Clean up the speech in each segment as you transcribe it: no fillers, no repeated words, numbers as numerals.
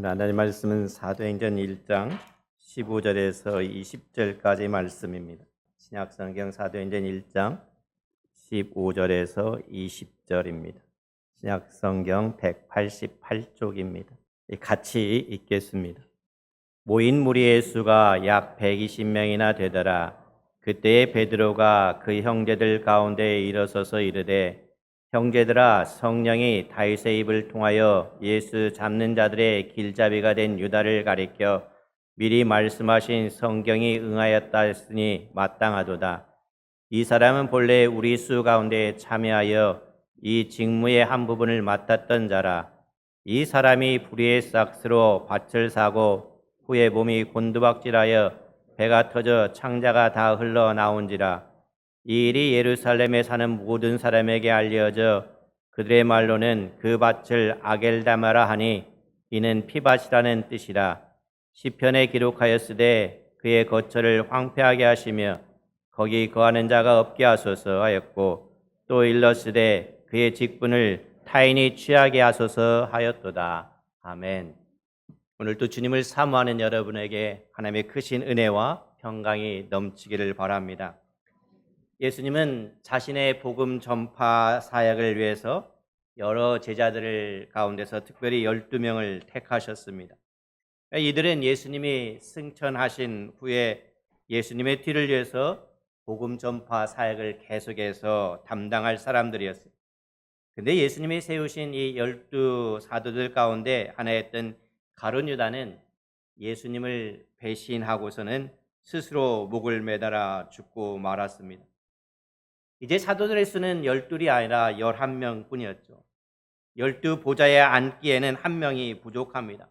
하나님 말씀은 사도행전 1장 15절에서 20절까지 말씀입니다. 신약성경 사도행전 1장 15절에서 20절입니다. 신약성경 188쪽입니다. 같이 읽겠습니다. 모인 무리의 수가 약 120명이나 되더라. 그때에 베드로가 그 형제들 가운데 일어서서 이르되 형제들아, 성령이 다윗의 입을 통하여 예수 잡는 자들의 길잡이가 된 유다를 가리켜 미리 말씀하신 성경이 응하였다 했으니 마땅하도다. 이 사람은 본래 우리 수 가운데 참여하여 이 직무의 한 부분을 맡았던 자라. 이 사람이 불의의 싹스로 밭을 사고 후에 몸이 곤두박질하여 배가 터져 창자가 다 흘러나온지라. 이 일이 예루살렘에 사는 모든 사람에게 알려져 그들의 말로는 그 밭을 아겔다마라 하니 이는 피밭이라는 뜻이라. 시편에 기록하였으되 그의 거처를 황폐하게 하시며 거기 거하는 자가 없게 하소서 하였고 또 일렀으되 그의 직분을 타인이 취하게 하소서 하였도다. 아멘. 오늘도 주님을 사모하는 여러분에게 하나님의 크신 은혜와 평강이 넘치기를 바랍니다. 예수님은 자신의 복음 전파 사역을 위해서 여러 제자들을 가운데서 특별히 12명을 택하셨습니다. 이들은 예수님이 승천하신 후에 예수님의 뒤를 이어서 복음 전파 사역을 계속해서 담당할 사람들이었어요. 근데 예수님이 세우신 이 12사도들 가운데 하나였던 가룟 유다는 예수님을 배신하고서는 스스로 목을 매달아 죽고 말았습니다. 이제 사도들의 수는 12이 아니라 11명 뿐이었죠. 12 보좌에 앉기에는 한 명이 부족합니다.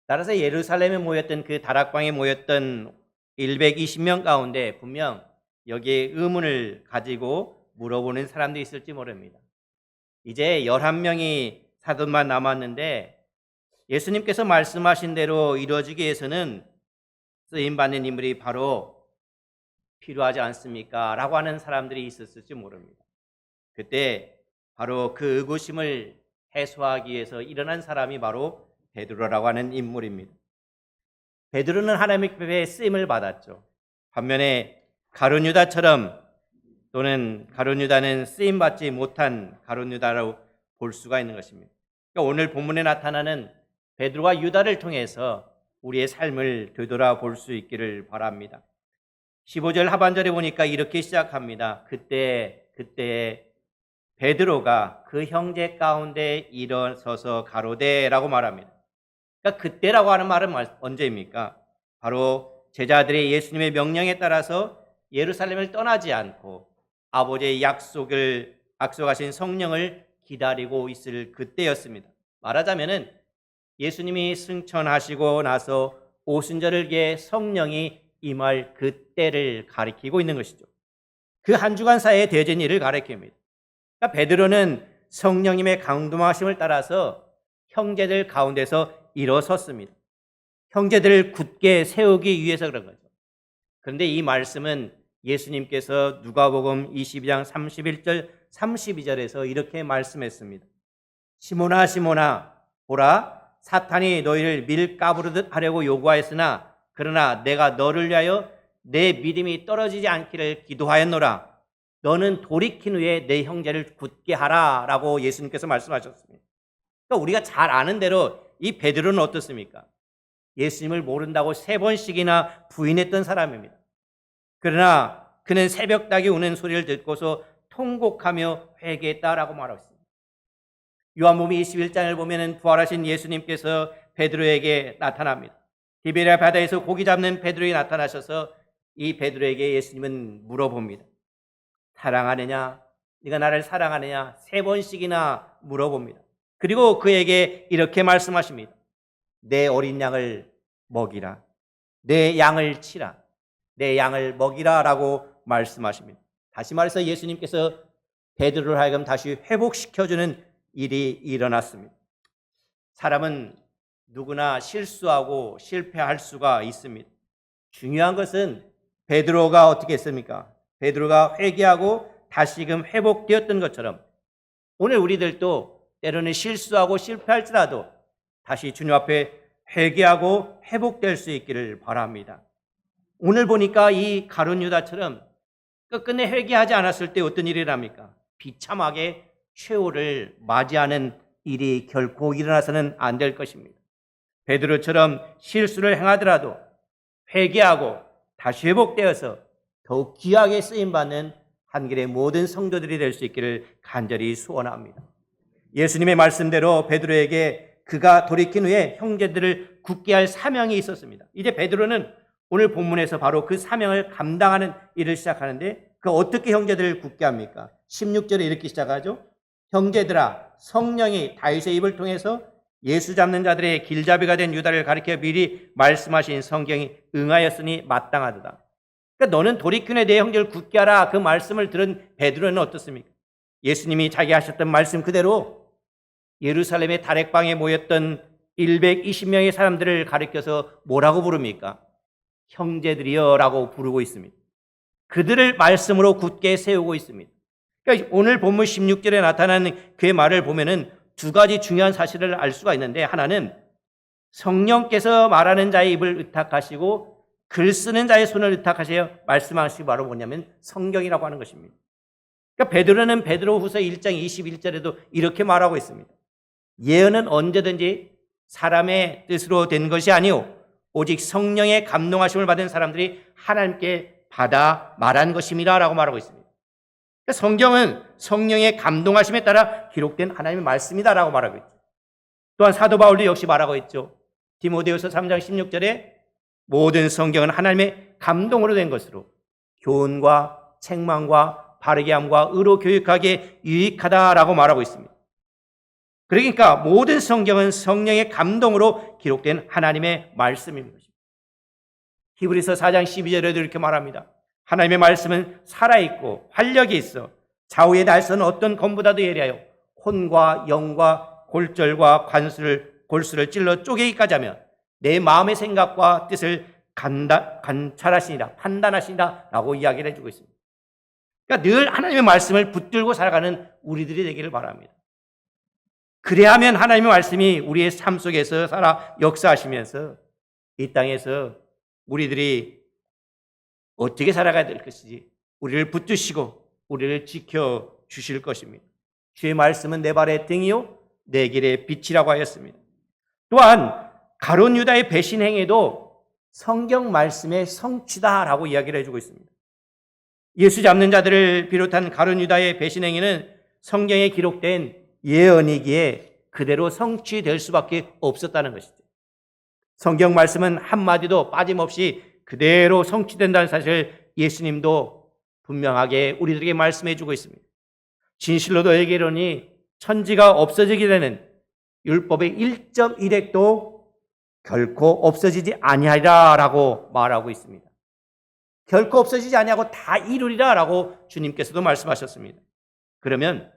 따라서 예루살렘에 모였던 그 다락방에 모였던 120명 가운데 분명 여기에 의문을 가지고 물어보는 사람도 있을지 모릅니다. 이제 11명이 사도만 남았는데 예수님께서 말씀하신 대로 이루어지기 위해서는 쓰임받는 인물이 바로 필요하지 않습니까? 라고 하는 사람들이 있었을지 모릅니다. 그때 바로 그 의구심을 해소하기 위해서 일어난 사람이 바로 베드로라고 하는 인물입니다. 베드로는 하나님의 쓰임을 받았죠. 반면에 가룟 유다처럼 또는 가룟 유다는 쓰임 받지 못한 가룟 유다라고 볼 수가 있는 것입니다. 그러니까 오늘 본문에 나타나는 베드로와 유다를 통해서 우리의 삶을 되돌아볼 수 있기를 바랍니다. 15절 하반절에 보니까 이렇게 시작합니다. 그때 베드로가 그 형제 가운데 일어서서 가로되라고 말합니다. 그러니까 그때라고 하는 말은 언제입니까? 바로 제자들이 예수님의 명령에 따라서 예루살렘을 떠나지 않고 아버지의 약속하신 성령을 기다리고 있을 그때였습니다. 말하자면은 예수님이 승천하시고 나서 오순절을 기해 성령이 임할 그때를 가리키고 있는 것이죠. 그 한 주간 사이의 대전 일을 가리킵니다. 그러니까 베드로는 성령님의 강동하심을 따라서 형제들 가운데서 일어섰습니다. 형제들을 굳게 세우기 위해서 그런 거죠. 그런데 이 말씀은 예수님께서 누가복음 22장 31절 32절에서 이렇게 말씀했습니다. 시몬아 시몬아 보라 사탄이 너희를 밀가부르듯 하려고 요구하였으나 그러나 내가 너를 위하여 내 믿음이 떨어지지 않기를 기도하였노라. 너는 돌이킨 후에 내 형제를 굳게 하라 라고 예수님께서 말씀하셨습니다. 그러니까 우리가 잘 아는 대로 이 베드로는 어떻습니까? 예수님을 모른다고 3번씩이나 부인했던 사람입니다. 그러나 그는 새벽닭이 우는 소리를 듣고서 통곡하며 회개했다라고 말하고 있습니다. 요한복음 21장을 보면 부활하신 예수님께서 베드로에게 나타납니다. 디베랴 바다에서 고기 잡는 베드로에게 나타나셔서 이 베드로에게 예수님은 물어봅니다. 사랑하느냐? 네가 나를 사랑하느냐? 3번씩이나 물어봅니다. 그리고 그에게 이렇게 말씀하십니다. 내 어린 양을 먹이라. 내 양을 치라. 내 양을 먹이라 라고 말씀하십니다. 다시 말해서 예수님께서 베드로를 하여금 다시 회복시켜주는 일이 일어났습니다. 사람은 누구나 실수하고 실패할 수가 있습니다. 중요한 것은 베드로가 어떻게 했습니까? 베드로가 회개하고 다시금 회복되었던 것처럼 오늘 우리들도 때로는 실수하고 실패할지라도 다시 주님 앞에 회개하고 회복될 수 있기를 바랍니다. 오늘 보니까 이 가룟 유다처럼 끝끝내 회개하지 않았을 때 어떤 일이 일어납니까? 비참하게 최후를 맞이하는 일이 결코 일어나서는 안 될 것입니다. 베드로처럼 실수를 행하더라도 회개하고 다시 회복되어서 더욱 귀하게 쓰임받는 한길의 모든 성도들이 될 수 있기를 간절히 소원합니다. 예수님의 말씀대로 베드로에게 그가 돌이킨 후에 형제들을 굳게 할 사명이 있었습니다. 이제 베드로는 오늘 본문에서 바로 그 사명을 감당하는 일을 시작하는데 그 어떻게 형제들을 굳게 합니까? 16절에 이렇게 시작하죠. 형제들아, 성령이 다윗의 입을 통해서 예수 잡는 자들의 길잡이가 된 유다를 가리켜 미리 말씀하신 성경이 응하였으니 마땅하도다. 그러니까 너는 돌이킨 후에 내 형제를 굳게 하라. 그 말씀을 들은 베드로는 어떻습니까? 예수님이 자기 하셨던 말씀 그대로 예루살렘의 다락방에 모였던 120명의 사람들을 가리켜서 뭐라고 부릅니까? 형제들이여 라고 부르고 있습니다. 그들을 말씀으로 굳게 세우고 있습니다. 그러니까 오늘 본문 16절에 나타나는 그의 말을 보면은 두 가지 중요한 사실을 알 수가 있는데, 하나는 성령께서 말하는 자의 입을 의탁하시고 글 쓰는 자의 손을 의탁하셔 말씀하시기 바로 뭐냐면 성경이라고 하는 것입니다. 그러니까 베드로는 베드로후서 1장 21절에도 이렇게 말하고 있습니다. 예언은 언제든지 사람의 뜻으로 된 것이 아니오 오직 성령의 감동하심을 받은 사람들이 하나님께 받아 말한 것임이라 라고 말하고 있습니다. 그러니까 성경은 성령의 감동하심에 따라 기록된 하나님의 말씀이다라고 말하고 있죠. 또한 사도 바울도 역시 말하고 있죠. 디모데후서 3장 16절에 모든 성경은 하나님의 감동으로 된 것으로 교훈과 책망과 바르게 함과 의로 교육하기에 유익하다라고 말하고 있습니다. 그러니까 모든 성경은 성령의 감동으로 기록된 하나님의 말씀입니다. 히브리서 4장 12절에도 이렇게 말합니다. 하나님의 말씀은 살아있고 활력이 있어 좌우의 날선 어떤 검보다도 예리하여 혼과 영과 골절과 골수를 찔러 쪼개기까지 하며 내 마음의 생각과 뜻을 관찰하시니라 판단하시니라 라고 이야기를 해주고 있습니다. 그러니까 늘 하나님의 말씀을 붙들고 살아가는 우리들이 되기를 바랍니다. 그래야 하면 하나님의 말씀이 우리의 삶 속에서 살아 역사하시면서 이 땅에서 우리들이 어떻게 살아가야 될 것인지 우리를 붙드시고 우리를 지켜주실 것입니다. 주의 말씀은 내 발의 등이요 내 길의 빛이라고 하였습니다. 또한 가룟 유다의 배신 행위도 성경 말씀의 성취다라고 이야기를 해주고 있습니다. 예수 잡는 자들을 비롯한 가룟 유다의 배신 행위는 성경에 기록된 예언이기에 그대로 성취될 수밖에 없었다는 것이죠. 성경 말씀은 한마디도 빠짐없이 그대로 성취된다는 사실을 예수님도 분명하게 우리들에게 말씀해 주고 있습니다. 진실로 너에게 이르노니 천지가 없어지게 되는 율법의 1.1획도 결코 없어지지 아니하리라 라고 말하고 있습니다. 결코 없어지지 아니하고 다 이루리라 라고 주님께서도 말씀하셨습니다. 그러면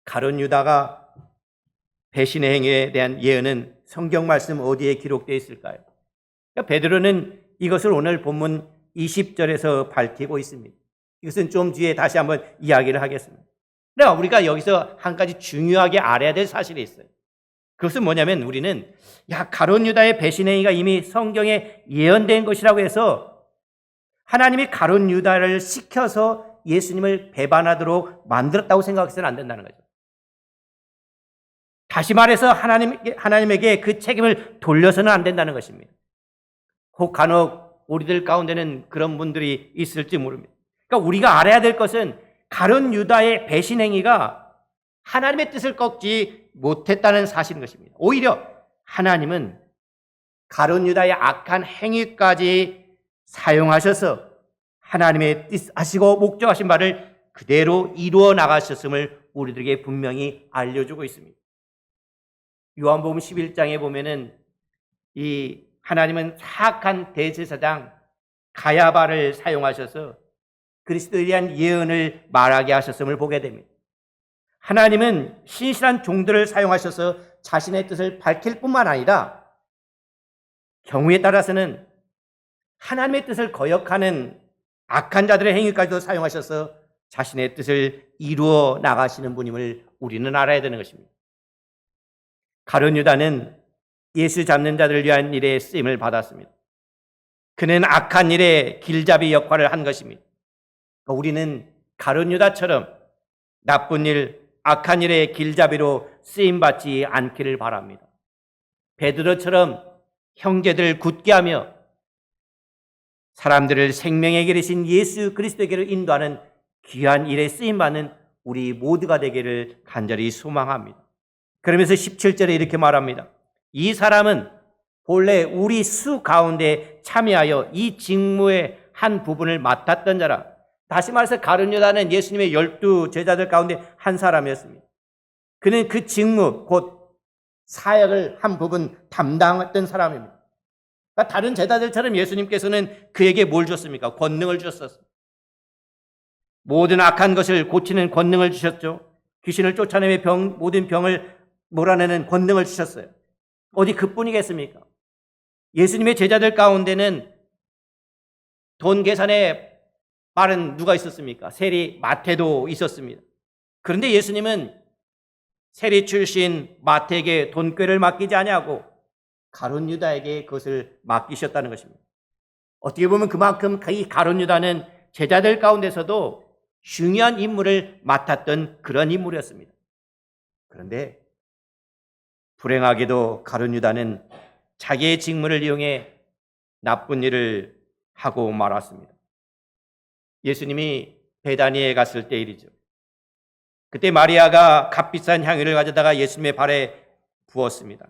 가룟 유다가 배신의 행위에 대한 예언은 성경 말씀 어디에 기록되어 있을까요? 그러니까 베드로는 이것을 오늘 본문 20절에서 밝히고 있습니다. 이것은 좀 뒤에 다시 한번 이야기를 하겠습니다. 그러나 우리가 여기서 한 가지 중요하게 알아야 될 사실이 있어요. 그것은 뭐냐면 우리는 가룟 유다의 배신 행위가 이미 성경에 예언된 것이라고 해서 하나님이 가룟 유다를 시켜서 예수님을 배반하도록 만들었다고 생각해서는 안 된다는 거죠. 다시 말해서 하나님에게 그 책임을 돌려서는 안 된다는 것입니다. 혹 간혹 우리들 가운데는 그런 분들이 있을지 모릅니다. 그러니까 우리가 알아야 될 것은 가룟 유다의 배신 행위가 하나님의 뜻을 꺾지 못했다는 사실인 것입니다. 오히려 하나님은 가룟 유다의 악한 행위까지 사용하셔서 하나님의 뜻하시고 목적하신 바를 그대로 이루어 나가셨음을 우리들에게 분명히 알려주고 있습니다. 요한복음 11장에 보면은 이 하나님은 사악한 대제사장 가야바를 사용하셔서 그리스도에 대한 예언을 말하게 하셨음을 보게 됩니다. 하나님은 신실한 종들을 사용하셔서 자신의 뜻을 밝힐 뿐만 아니라 경우에 따라서는 하나님의 뜻을 거역하는 악한 자들의 행위까지도 사용하셔서 자신의 뜻을 이루어 나가시는 분임을 우리는 알아야 되는 것입니다. 가룟 유다는 예수 잡는 자들을 위한 일에 쓰임을 받았습니다. 그는 악한 일에 길잡이 역할을 한 것입니다. 우리는 가룟 유다처럼 나쁜 일, 악한 일에 길잡이로 쓰임받지 않기를 바랍니다. 베드로처럼 형제들을 굳게 하며 사람들을 생명의 길이신 예수 그리스도에게로 인도하는 귀한 일에 쓰임받는 우리 모두가 되기를 간절히 소망합니다. 그러면서 17절에 이렇게 말합니다. 이 사람은 본래 우리 수 가운데 참여하여 이 직무의 한 부분을 맡았던 자라. 다시 말해서 가룟 유다는 예수님의 12 제자들 가운데 한 사람이었습니다. 그는 그 직무, 곧 사역을 한 부분 담당했던 사람입니다. 그러니까 다른 제자들처럼 예수님께서는 그에게 뭘 줬습니까? 권능을 주셨습니다. 모든 악한 것을 고치는 권능을 주셨죠. 귀신을 쫓아내며 모든 병을 몰아내는 권능을 주셨어요. 어디 그뿐이겠습니까? 예수님의 제자들 가운데는 돈 계산에 빠른 누가 있었습니까? 세리 마태도 있었습니다. 그런데 예수님은 세리 출신 마태에게 돈꾀를 맡기지 아니하고 가룟 유다에게 그것을 맡기셨다는 것입니다. 어떻게 보면 그만큼 이 가룟 유다는 제자들 가운데서도 중요한 임무를 맡았던 그런 인물이었습니다. 그런데 불행하게도 가룟 유다는 자기의 직무를 이용해 나쁜 일을 하고 말았습니다. 예수님이 베다니에 갔을 때 일이죠. 그때 마리아가 값비싼 향유를 가져다가 예수님의 발에 부었습니다.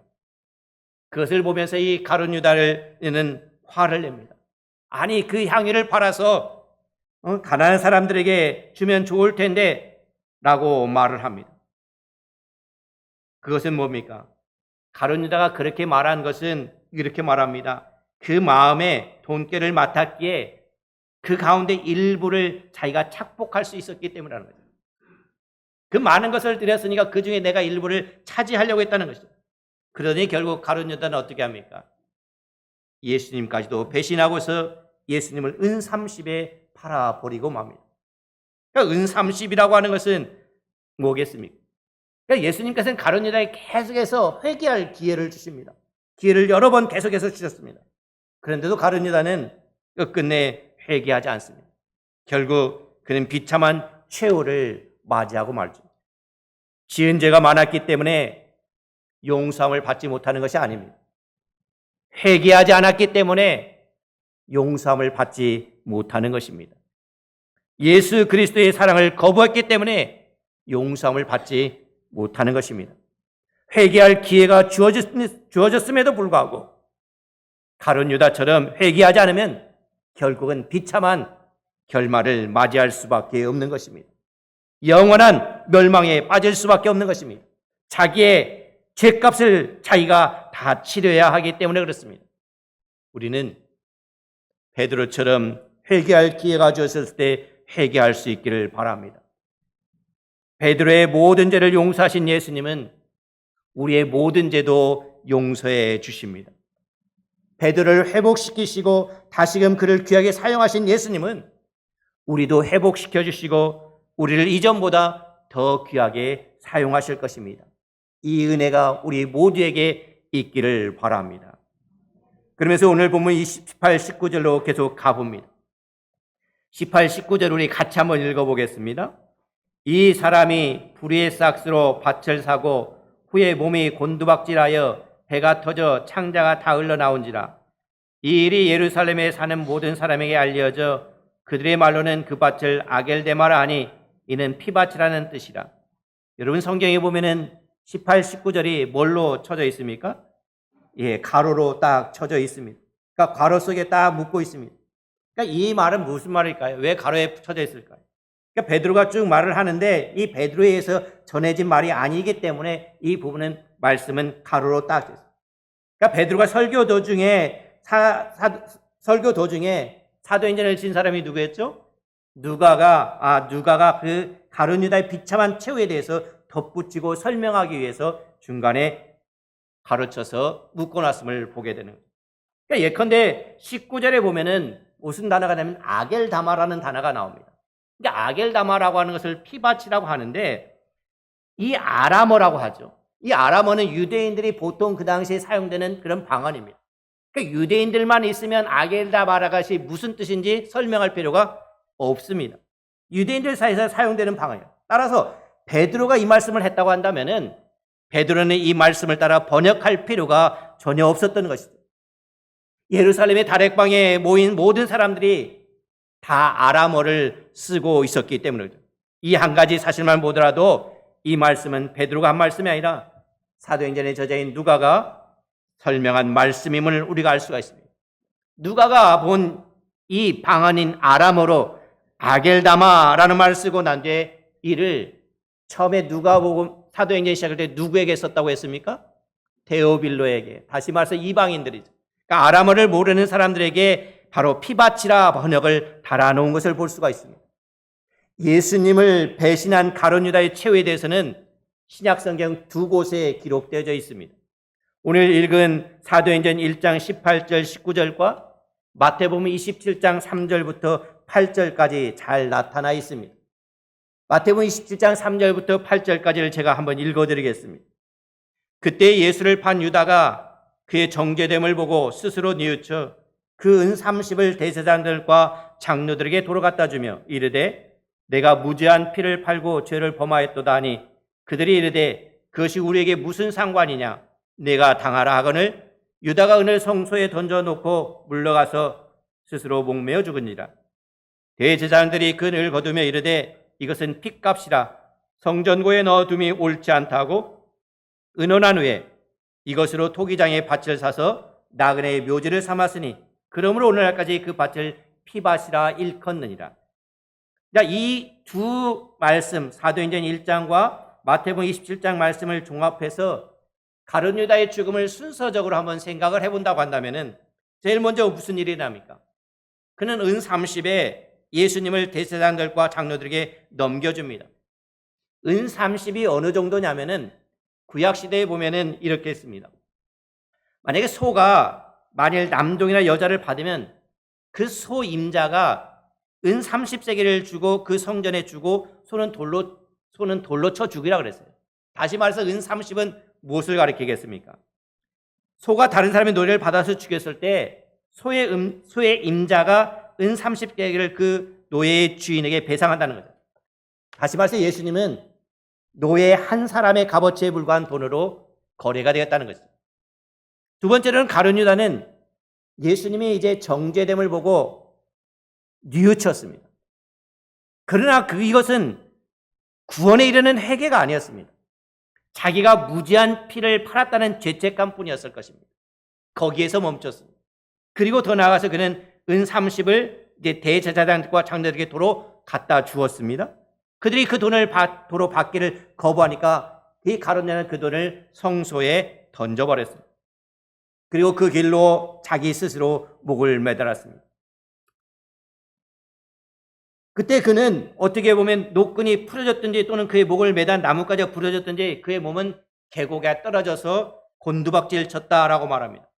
그것을 보면서 이 가룟 유다는 화를 냅니다. 아니, 그 향유를 팔아서 가난한 사람들에게 주면 좋을 텐데 라고 말을 합니다. 그것은 뭡니까? 가룟 유다가 그렇게 말한 것은 이렇게 말합니다. 그 마음에 돈꾀를 맡았기에 그 가운데 일부를 자기가 착복할 수 있었기 때문이라는 거죠. 그 많은 것을 드렸으니까 그 중에 내가 일부를 차지하려고 했다는 것이죠. 그러니 결국 가룟 유다는 어떻게 합니까? 예수님까지도 배신하고서 예수님을 은 30에 팔아버리고 맙니다. 그러니까 은 30이라고 하는 것은 뭐겠습니까? 그러니까 예수님께서는 가룟 유다에 계속해서 회개할 기회를 주십니다. 기회를 여러 번 계속해서 주셨습니다. 그런데도 가룟 유다는 끝끝내 회개하지 않습니다. 결국 그는 비참한 최후를 맞이하고 말죠. 지은 죄가 많았기 때문에 용서함을 받지 못하는 것이 아닙니다. 회개하지 않았기 때문에 용서함을 받지 못하는 것입니다. 예수 그리스도의 사랑을 거부했기 때문에 용서함을 받지 못하는 것입니다. 회개할 기회가 주어졌음에도 불구하고 가룟 유다처럼 회개하지 않으면 결국은 비참한 결말을 맞이할 수밖에 없는 것입니다. 영원한 멸망에 빠질 수밖에 없는 것입니다. 자기의 죄값을 자기가 다 치러야 하기 때문에 그렇습니다. 우리는 베드로처럼 회개할 기회가 주어졌을 때 회개할 수 있기를 바랍니다. 베드로의 모든 죄를 용서하신 예수님은 우리의 모든 죄도 용서해 주십니다. 베드로를 회복시키시고 다시금 그를 귀하게 사용하신 예수님은 우리도 회복시켜 주시고 우리를 이전보다 더 귀하게 사용하실 것입니다. 이 은혜가 우리 모두에게 있기를 바랍니다. 그러면서 오늘 본문 18, 19절로 계속 가봅니다. 18, 19절 우리 같이 한번 읽어보겠습니다. 이 사람이 불의의 싹스로 밭을 사고 후에 몸이 곤두박질하여 배가 터져 창자가 다 흘러나온지라. 이 일이 예루살렘에 사는 모든 사람에게 알려져 그들의 말로는 그 밭을 아겔데마라 하니 이는 피밭이라는 뜻이라. 여러분 성경에 보면은 18, 19절이 뭘로 쳐져 있습니까? 예, 가로로 딱 쳐져 있습니다. 그러니까 가로 속에 딱 묶고 있습니다. 그러니까 이 말은 무슨 말일까요? 왜 가로에 쳐져 있을까요? 그러니까 베드로가 쭉 말을 하는데 이 베드로에 의해서 전해진 말이 아니기 때문에 이 부분은 말씀은 가로로 딱 됐어요. 그러니까 베드로가 설교 도중에 사도행전을 친 사람이 누구였죠? 누가가 그 가룟 유다의 비참한 최후에 대해서 덧붙이고 설명하기 위해서 중간에 가르쳐서 묶어놨음을 보게 되는 거예요. 그러니까 예컨대 19절에 보면은 무슨 단어가 나면 아겔다마라는 단어가 나옵니다. 그러니까 아겔다마라고 하는 것을 피밭이라고 하는데 이 아람어라고 하죠. 이 아람어는 유대인들이 보통 그 당시에 사용되는 그런 방언입니다. 그러니까 유대인들만 있으면 아겔다바라가시 무슨 뜻인지 설명할 필요가 없습니다. 유대인들 사이에서 사용되는 방언이에요. 따라서 베드로가 이 말씀을 했다고 한다면은 베드로는 이 말씀을 따라 번역할 필요가 전혀 없었던 것이죠. 예루살렘의 다락방에 모인 모든 사람들이 다 아람어를 쓰고 있었기 때문이죠. 이 한 가지 사실만 보더라도 이 말씀은 베드로가 한 말씀이 아니라 사도행전의 저자인 누가가 설명한 말씀임을 우리가 알 수가 있습니다. 누가가 본 이 방언인 아람어로 아겔다마라는 말을 쓰고 난 뒤에 이를 처음에 누가 보고 사도행전 시작할 때 누구에게 썼다고 했습니까? 데오빌로에게. 다시 말해서 이방인들이죠. 그러니까 아람어를 모르는 사람들에게 바로 피바치라 번역을 달아놓은 것을 볼 수가 있습니다. 예수님을 배신한 가룟 유다의 최후에 대해서는 신약성경 두 곳에 기록되어 있습니다. 오늘 읽은 사도행전 1장 18절 19절과 마태복음 27장 3절부터 8절까지 잘 나타나 있습니다. 마태복음 27장 3절부터 8절까지를 제가 한번 읽어드리겠습니다. 그때 예수를 판 유다가 그의 정죄됨을 보고 스스로 뉘우쳐 그 은 30을 대제사장들과 장로들에게 도로 갖다 주며 이르되 내가 무죄한 피를 팔고 죄를 범하였도다 하니 그들이 이르되 그것이 우리에게 무슨 상관이냐 내가 당하라 하거늘 유다가 은을 성소에 던져놓고 물러가서 스스로 목매어 죽으니라. 대제사장들이 그 은을 거두며 이르되 이것은 핏값이라 성전고에 넣어둠이 옳지 않다고 의논한 후에 이것으로 토기장의 밭을 사서 나그네의 묘지를 삼았으니 그러므로 오늘날까지 그 밭을 피밭이라 일컫느니라. 이 두 말씀 사도행전 1장과 마태복음 27장 말씀을 종합해서 가룟 유다의 죽음을 순서적으로 한번 생각을 해본다고 한다면은 제일 먼저 무슨 일이 납니까? 그는 은 30에 예수님을 대제사장들과 장로들에게 넘겨줍니다. 은 30이 어느 정도냐면은 구약 시대에 보면은 이렇게 했습니다. 만약에 소가 만일 남종이나 여자를 받으면 그 소 임자가 은 30세겔을 주고 그 성전에 주고 소는 돌로 쳐 죽이라 그랬어요. 다시 말해서 은 30은 무엇을 가리키겠습니까? 소가 다른 사람의 노예를 받아서 죽였을 때 소의 임자가 은 30세겔을 그 노예의 주인에게 배상한다는 거죠. 다시 말해서 예수님은 노예 한 사람의 값어치에 불과한 돈으로 거래가 되었다는 것이죠. 두 번째로는 가룟 유다는 예수님이 이제 정죄됨을 보고 뉘우쳤습니다. 그러나 이것은 구원에 이르는 회개가 아니었습니다. 자기가 무지한 피를 팔았다는 죄책감뿐이었을 것입니다. 거기에서 멈췄습니다. 그리고 더 나아가서 그는 은 30을 이제 대제사장들과 장로들에게 도로 갖다 주었습니다. 그들이 그 돈을 도로 받기를 거부하니까 이 가룟 유다는 그 돈을 성소에 던져버렸습니다. 그리고 그 길로 자기 스스로 목을 매달았습니다. 그때 그는 어떻게 보면 노끈이 풀어졌든지 또는 그의 목을 매단 나뭇가지가 부러졌든지 그의 몸은 계곡에 떨어져서 곤두박질 쳤다라고 말합니다.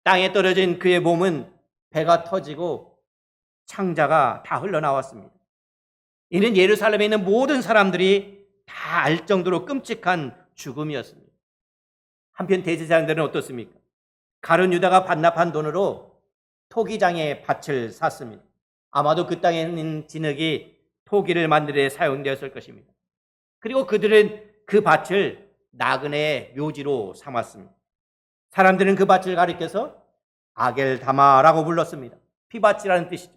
땅에 떨어진 그의 몸은 배가 터지고 창자가 다 흘러나왔습니다. 이는 예루살렘에 있는 모든 사람들이 다 알 정도로 끔찍한 죽음이었습니다. 한편 대제사장들은 어떻습니까? 가룟 유다가 반납한 돈으로 토기장의 밭을 샀습니다. 아마도 그 땅에 있는 진흙이 토기를 만드는 데 사용되었을 것입니다. 그리고 그들은 그 밭을 나그네의 묘지로 삼았습니다. 사람들은 그 밭을 가리켜서 아겔다마라고 불렀습니다. 피밭이라는 뜻이죠.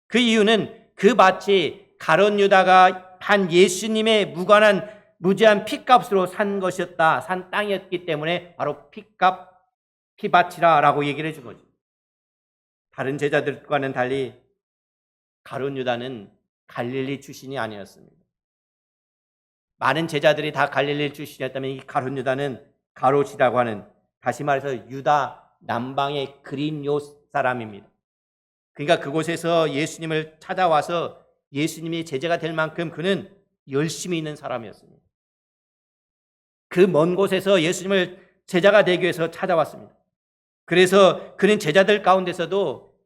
그 이유는 그 밭이 가룟 유다가 판 예수님의 무관한 무지한 피값으로 산 것이었다, 산 땅이었기 때문에 바로 피밭이라고 얘기를 해준 거죠. 다른 제자들과는 달리 가룟 유다는 갈릴리 출신이 아니었습니다. 많은 제자들이 다 갈릴리 출신이었다면 이 가룟 유다는 가롯이라고 하는, 다시 말해서 유다 남방의 그린요 사람입니다. 그러니까 그곳에서 예수님을 찾아와서 예수님이 제자가 될 만큼 그는 열심히 있는 사람이었습니다. 그 먼 곳에서 예수님을 제자가 되기 위해서 찾아왔습니다. 그래서 그는 제자들 가운데서도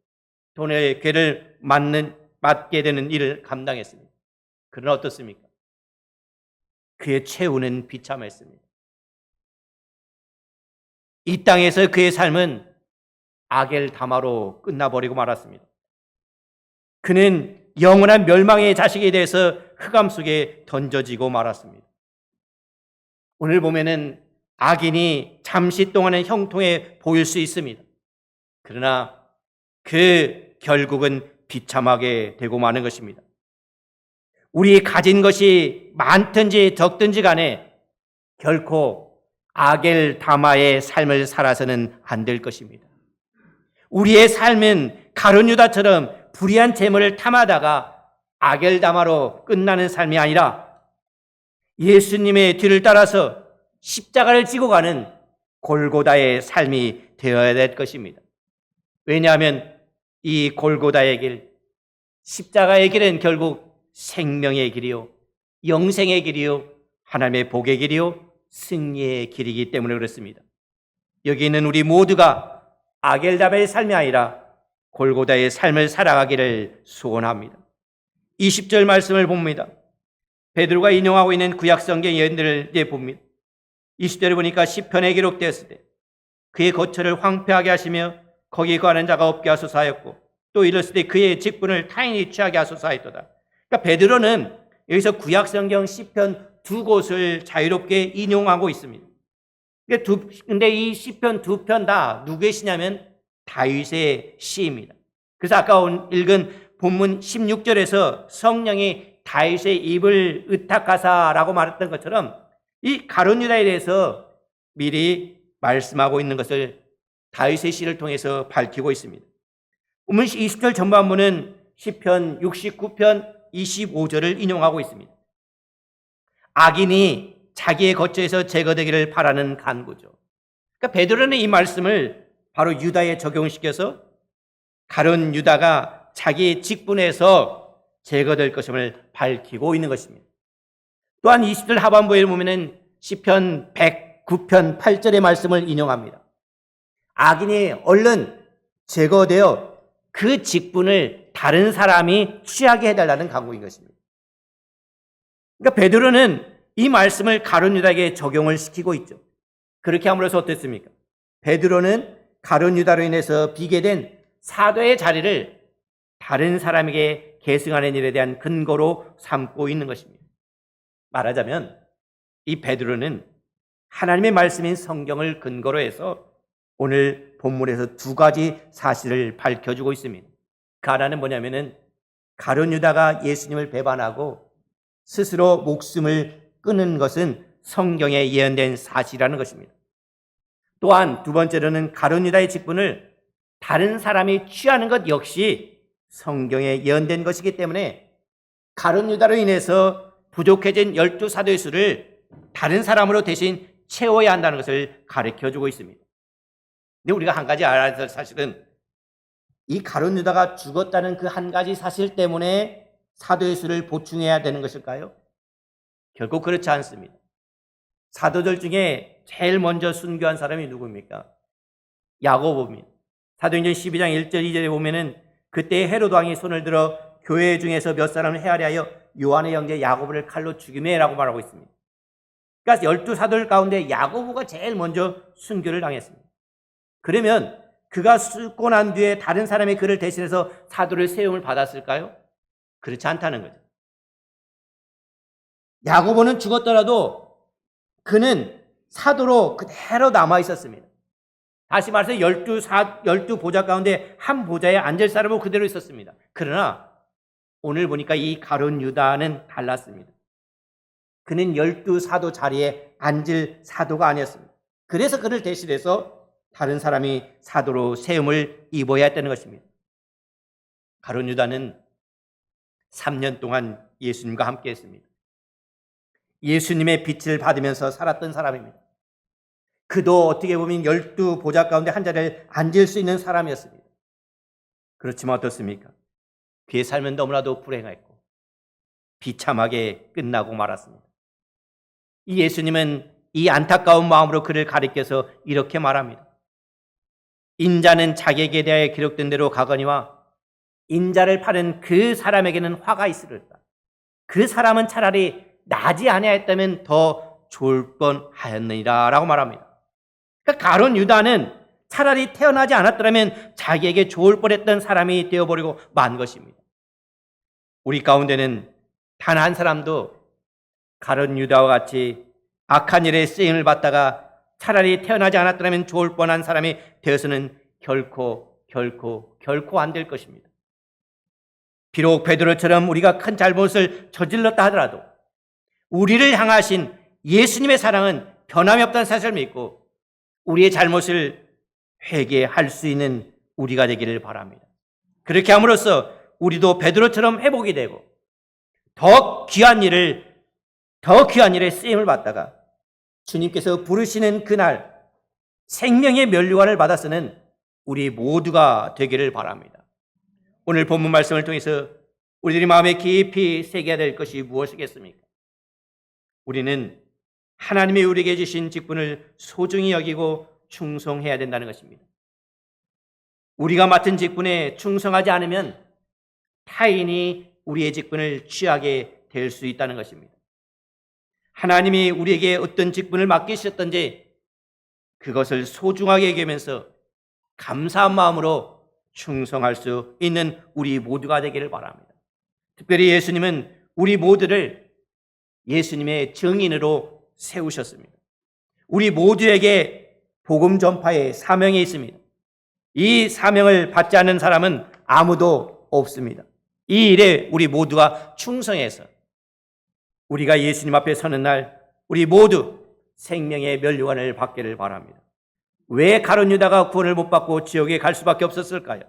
돈의 괴를 맞게 되는 일을 감당했습니다. 그러나 어떻습니까? 그의 최후는 비참했습니다. 이 땅에서 그의 삶은 아겔다마로 끝나버리고 말았습니다. 그는 영원한 멸망의 자식에 대해서 흑암 속에 던져지고 말았습니다. 오늘 보면은 악인이 잠시 동안은 형통해 보일 수 있습니다. 그러나 그 결국은 비참하게 되고 마는 것입니다. 우리 가진 것이 많든지 적든지 간에 결코 아겔다마의 삶을 살아서는 안 될 것입니다. 우리의 삶은 가룟 유다처럼 불의한 재물을 탐하다가 아겔다마로 끝나는 삶이 아니라 예수님의 뒤를 따라서 십자가를 지고 가는 골고다의 삶이 되어야 될 것입니다. 왜냐하면 이 골고다의 길, 십자가의 길은 결국 생명의 길이요, 영생의 길이요, 하나님의 복의 길이요, 승리의 길이기 때문에 그렇습니다. 여기 있는 우리 모두가 아겔다마의 삶이 아니라 골고다의 삶을 살아가기를 소원합니다. 20절 말씀을 봅니다. 베드로가 인용하고 있는 구약성경 예언들을 봅니다. 20절을 보니까 시편에 기록되었을 때 그의 거처를 황폐하게 하시며 거기에 거하는 자가 없게 하소서 하였고, 또 이랬을 때 그의 직분을 타인이 취하게 하소서 하였도다. 그러니까 베드로는 여기서 구약성경 시편 두 곳을 자유롭게 인용하고 있습니다. 근데 이 시편 두 편 다 누구의 시냐면 다윗의 시입니다. 그래서 아까 읽은 본문 16절에서 성령이 다윗의 입을 의탁하사라고 말했던 것처럼 이 가룟 유다에 대해서 미리 말씀하고 있는 것을 다윗의 시를 통해서 밝히고 있습니다. 본문 20절 전반부는 시편 69편 25절을 인용하고 있습니다. 악인이 자기의 거처에서 제거되기를 바라는 간구죠. 그러니까 베드로는 이 말씀을 바로 유다에 적용시켜서 가룟 유다가 자기의 직분에서 제거될 것임을 밝히고 있는 것입니다. 또한 20절 하반부에 보면은 시편 109편 8절의 말씀을 인용합니다. 악인이 얼른 제거되어 그 직분을 다른 사람이 취하게 해달라는 간구인 것입니다. 그러니까 베드로는 이 말씀을 가룟 유다에게 적용을 시키고 있죠. 그렇게 함으로써 어땠습니까? 베드로는 가룟 유다로 인해서 비게 된 사도의 자리를 다른 사람에게 계승하는 일에 대한 근거로 삼고 있는 것입니다. 말하자면 이 베드로는 하나님의 말씀인 성경을 근거로 해서 오늘 본문에서 두 가지 사실을 밝혀주고 있습니다. 그 하나는 뭐냐면은 가룟 유다가 예수님을 배반하고 스스로 목숨을 끊은 것은 성경에 예언된 사실이라는 것입니다. 또한 두 번째로는 가룟 유다의 직분을 다른 사람이 취하는 것 역시 성경에 예언된 것이기 때문에 가룟 유다로 인해서 부족해진 12사도의 수를 다른 사람으로 대신 채워야 한다는 것을 가르쳐주고 있습니다. 근데 우리가 한 가지 알아야 될 사실은 이 가룟 유다가 죽었다는 그 한 가지 사실 때문에 사도의 수를 보충해야 되는 것일까요? 결국 그렇지 않습니다. 사도들 중에 제일 먼저 순교한 사람이 누구입니까? 야고보입니다. 사도행전 12장 1절 2절에 보면은 그때 헤로드 왕이 손을 들어 교회 중에서 몇 사람을 헤아려 하여 요한의 형제 야고보를 칼로 죽이매라고 말하고 있습니다. 그러니까 12사도들 가운데 야고보가 제일 먼저 순교를 당했습니다. 그러면 그가 죽고 난 뒤에 다른 사람이 그를 대신해서 사도를 세움을 받았을까요? 그렇지 않다는 거죠. 야고보는 죽었더라도 그는 사도로 그대로 남아 있었습니다. 다시 말해서 12 보좌 가운데 한 보좌에 앉을 사람은 그대로 있었습니다. 그러나 오늘 보니까 이 가룟 유다는 달랐습니다. 그는 12사도 자리에 앉을 사도가 아니었습니다. 그래서 그를 대신해서 다른 사람이 사도로 세움을 입어야 했다는 것입니다. 가룟 유다는 3년 동안 예수님과 함께 했습니다. 예수님의 빛을 받으면서 살았던 사람입니다. 그도 어떻게 보면 12 보좌 가운데 한 자리에 앉을 수 있는 사람이었습니다. 그렇지만 어떻습니까? 그의 삶은 너무나도 불행했고 비참하게 끝나고 말았습니다. 이 예수님은 이 안타까운 마음으로 그를 가리켜서 이렇게 말합니다. 인자는 자기에게 대하여 기록된 대로 가거니와 인자를 파는 그 사람에게는 화가 있으리로다. 그 사람은 차라리 나지 아니하였다면 더 좋을 뻔하였느니라 라고 말합니다. 그러니까 가룟 유다는 차라리 태어나지 않았더라면 자기에게 좋을 뻔했던 사람이 되어버리고 만 것입니다. 우리 가운데는 단 한 사람도 가룟 유다와 같이 악한 일에 쓰임을 받다가 차라리 태어나지 않았더라면 좋을 뻔한 사람이 되어서는 결코 안 될 것입니다. 비록 베드로처럼 우리가 큰 잘못을 저질렀다 하더라도 우리를 향하신 예수님의 사랑은 변함이 없다는 사실을 믿고 우리의 잘못을 회개할 수 있는 우리가 되기를 바랍니다. 그렇게 함으로써 우리도 베드로처럼 회복이 되고 더 귀한 일에 쓰임을 받다가 주님께서 부르시는 그날 생명의 면류관을 받아서는 우리 모두가 되기를 바랍니다. 오늘 본문 말씀을 통해서 우리들이 마음에 깊이 새겨야 될 것이 무엇이겠습니까? 우리는 하나님이 우리에게 주신 직분을 소중히 여기고 충성해야 된다는 것입니다. 우리가 맡은 직분에 충성하지 않으면 타인이 우리의 직분을 취하게 될 수 있다는 것입니다. 하나님이 우리에게 어떤 직분을 맡기셨던지 그것을 소중하게 여기면서 감사한 마음으로 충성할 수 있는 우리 모두가 되기를 바랍니다. 특별히 예수님은 우리 모두를 예수님의 증인으로 세우셨습니다. 우리 모두에게 복음 전파의 사명이 있습니다. 이 사명을 받지 않는 사람은 아무도 없습니다. 이 일에 우리 모두가 충성해서 우리가 예수님 앞에 서는 날 우리 모두 생명의 면류관을 받기를 바랍니다. 왜 가룟 유다가 구원을 못 받고 지옥에 갈 수밖에 없었을까요?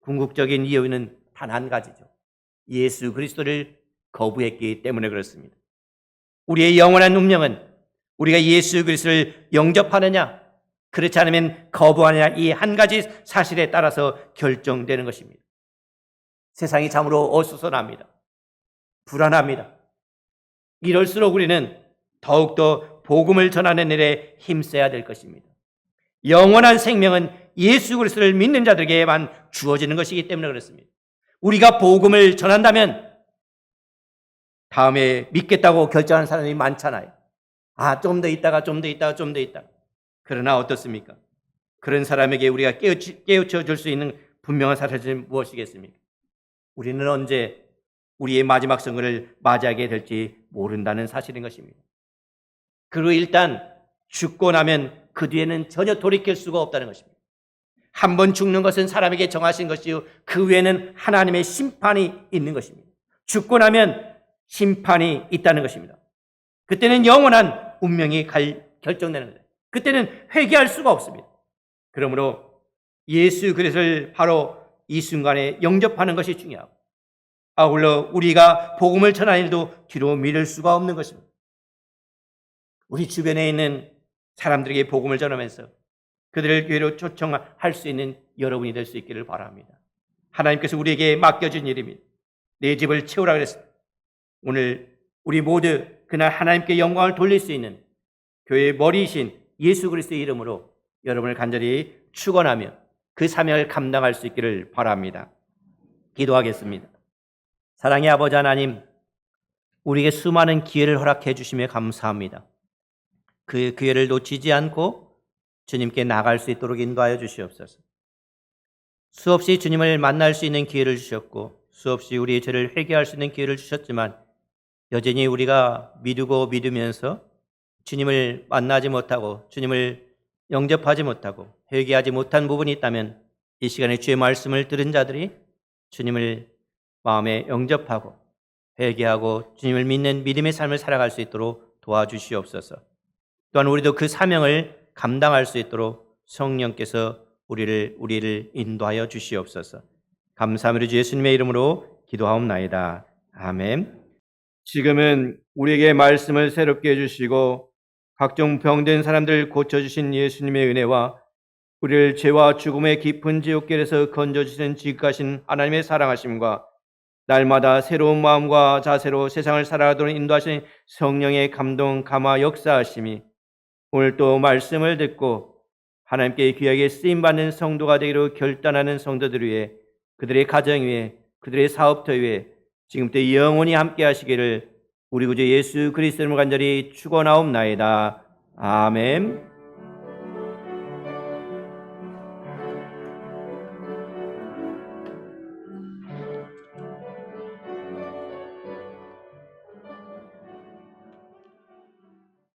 궁극적인 이유는 단 한 가지죠. 예수 그리스도를 거부했기 때문에 그렇습니다. 우리의 영원한 운명은 우리가 예수 그리스도를 영접하느냐 그렇지 않으면 거부하느냐 이 한 가지 사실에 따라서 결정되는 것입니다. 세상이 참으로 어수선합니다. 불안합니다. 이럴수록 우리는 더욱더 복음을 전하는 일에 힘써야 될 것입니다. 영원한 생명은 예수 그리스도를 믿는 자들에게만 주어지는 것이기 때문에 그렇습니다. 우리가 복음을 전한다면 다음에 믿겠다고 결정하는 사람이 많잖아요. 좀 더 있다가. 그러나 어떻습니까? 그런 사람에게 우리가 깨우쳐 줄 수 있는 분명한 사실은 무엇이겠습니까? 우리는 언제 우리의 마지막 선거를 맞이하게 될지 모른다는 사실인 것입니다. 그리고 일단 죽고 나면 그 뒤에는 전혀 돌이킬 수가 없다는 것입니다. 한 번 죽는 것은 사람에게 정하신 것이요 그 외에는 하나님의 심판이 있는 것입니다. 죽고 나면 심판이 있다는 것입니다. 그때는 영원한 운명이 결정되는 거예요. 그때는 회개할 수가 없습니다. 그러므로 예수 그리스도를 바로 이 순간에 영접하는 것이 중요하고 아울러 우리가 복음을 전하는 일도 뒤로 미룰 수가 없는 것입니다. 우리 주변에 있는 사람들에게 복음을 전하면서 그들을 교회로 초청할 수 있는 여러분이 될 수 있기를 바랍니다. 하나님께서 우리에게 맡겨준 일입니다. 내 집을 채우라 그랬습니다. 오늘 우리 모두 그날 하나님께 영광을 돌릴 수 있는 교회의 머리이신 예수 그리스도의 이름으로 여러분을 간절히 축원하며 그 사명을 감당할 수 있기를 바랍니다. 기도하겠습니다. 사랑의 아버지 하나님, 우리에게 수많은 기회를 허락해 주시며 감사합니다. 그 기회를 놓치지 않고 주님께 나갈 수 있도록 인도하여 주시옵소서. 수없이 주님을 만날 수 있는 기회를 주셨고 수없이 우리의 죄를 회개할 수 있는 기회를 주셨지만 여전히 우리가 믿으면서 주님을 만나지 못하고 주님을 영접하지 못하고 회개하지 못한 부분이 있다면 이 시간에 주의 말씀을 들은 자들이 주님을 마음에 영접하고 회개하고 주님을 믿는 믿음의 삶을 살아갈 수 있도록 도와주시옵소서. 또한 우리도 그 사명을 감당할 수 있도록 성령께서 우리를 인도하여 주시옵소서. 감사합니다. 주 예수님의 이름으로 기도하옵나이다. 아멘. 지금은 우리에게 말씀을 새롭게 해주시고 각종 병든 사람들 고쳐주신 예수님의 은혜와 우리를 죄와 죽음의 깊은 지옥길에서 건져주시는 지극하신 하나님의 사랑하심과 날마다 새로운 마음과 자세로 세상을 살아가도록 인도하시는 성령의 감동, 감화, 역사하심이 오늘 또 말씀을 듣고 하나님께 귀하게 쓰임받는 성도가 되기로 결단하는 성도들 위해 그들의 가정 위에 그들의 사업터 위에 지금부터 영원히 함께 하시기를 우리 구주 예수 그리스도를 간절히 축원하옵나이다. 아멘.